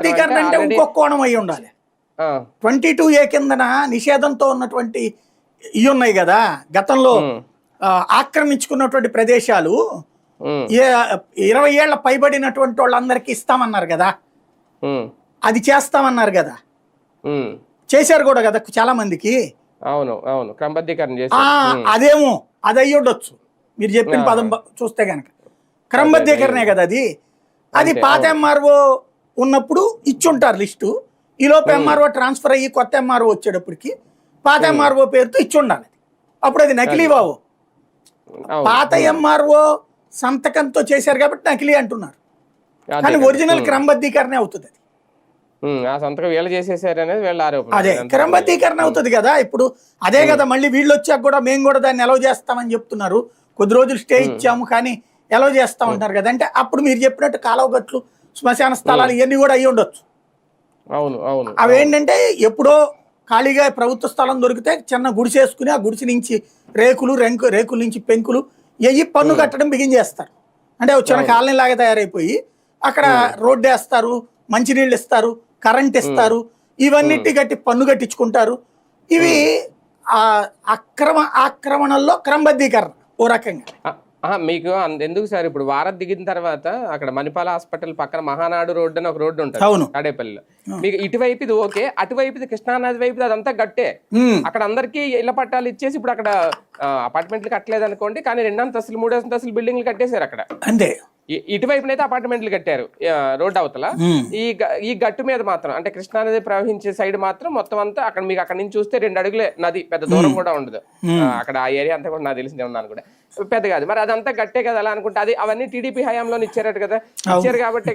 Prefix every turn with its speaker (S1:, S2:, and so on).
S1: క్రమబద్ధీకరణ అంటే ఇంకొక కోణం అయి ఉండాలి. 22A కిందన నిషేధంతో ఉన్నటువంటి ఇవి ఉన్నాయి కదా, గతంలో ఆక్రమించుకున్నటువంటి ప్రదేశాలు 20 ఏళ్ల పైబడినటువంటి వాళ్ళందరికీ ఇస్తామన్నారు కదా, అది చేస్తామన్నారు కదా, చేశారు కూడా కదా చాలా మందికి.
S2: అవును అవును, క్రమబద్ధీకరణ
S1: అదేమో అది అయ్యి ఉండొచ్చు మీరు చెప్పిన పదం చూస్తే కనుక. క్రమబద్ధీకరణే కదా అది. అది పాత ఎంఆర్ఓ ఉన్నప్పుడు ఇచ్చుంటారు లిస్టు, ఈలోపు ఎంఆర్ఓ ట్రాన్స్ఫర్ అయ్యి కొత్త ఎంఆర్ఓ వచ్చేటప్పటికి పాత ఎంఆర్ఓ పేరుతో ఇచ్చి ఉండాలి. అప్పుడు అది నకిలీ బాబు. పాత ఎంఆర్ఓ సంతకంతో చేశారు కాబట్టి నకిలీ అంటున్నారు, కానీ ఒరిజినల్ క్రమబద్ధీకరణ అవుతుంది. అది అదే క్రమబద్ధీకరణ అవుతుంది కదా. ఇప్పుడు అదే కదా మళ్ళీ వీళ్ళు వచ్చాక కూడా మేము కూడా దాన్ని ఎలవ్ చేస్తామని చెప్తున్నారు. కొద్ది రోజులు స్టే ఇచ్చాము కానీ ఎలవ్ చేస్తా ఉంటారు కదా. అంటే అప్పుడు మీరు చెప్పినట్టు కాలువగట్లు, శ్మశాన స్థలాలు ఇవన్నీ కూడా అయ్యి ఉండొచ్చు.
S2: అవును అవును,
S1: అవేంటంటే ఎప్పుడో ఖాళీగా ప్రభుత్వ స్థలం దొరికితే చిన్న గుడిసేసుకుని ఆ గుడిసి నుంచి రేకుల నుంచి పెంకులు ఎయ్యి పన్ను కట్టడం బిగించేస్తారు. అంటే చిన్న కాలనీ లాగా తయారైపోయి అక్కడ రోడ్డు వేస్తారు, మంచినీళ్ళు ఇస్తారు, కరెంట్ ఇస్తారు, ఇవన్నిటి కట్టి పన్ను కట్టించుకుంటారు. ఇవి ఆక్రమణల్లో క్రమబద్ధీకరణ ఓ రకంగా.
S2: మీకు ఎందుకు సార్, ఇప్పుడు వారధి దిగిన తర్వాత అక్కడ మణిపాల హాస్పిటల్ పక్కన మహానాడు రోడ్డు అని ఒక రోడ్డు ఉంటుంది తాడేపల్లిలో. మీకు ఇటువైపు ఇది ఓకే, అటువైపు కృష్ణానది వైపు అదంతా గట్టే. అక్కడ అందరికీ ఇళ్ల పట్టాలు ఇచ్చేసి ఇప్పుడు అక్కడ అపార్ట్మెంట్లు కట్టలేదు అనుకోండి, కానీ 2 అంతస్తులు 3 అంతస్తులు బిల్డింగ్లు కట్టేశారు అక్కడ.
S1: అంతే
S2: ఇటువైపునైతే అపార్ట్మెంట్లు కట్టారు రోడ్డు అవతల. ఈ గట్టు మీద మాత్రం అంటే కృష్ణానది ప్రవహించే సైడ్ మాత్రం మొత్తం అంతా అక్కడ మీకు అక్కడ నుంచి చూస్తే 2 అడుగులే నది, పెద్ద దూరం కూడా ఉండదు అక్కడ. ఆ ఏరియా అంతా కూడా నాకు తెలిసిందే ఉన్నాను కూడా పెద్ద కాదు. మరి అదంతా గట్టే కదా అలా అనుకుంటే, అది అవన్నీ టీడీపీ హయాంలో ఇచ్చారట కదా, ఇచ్చారు కాబట్టి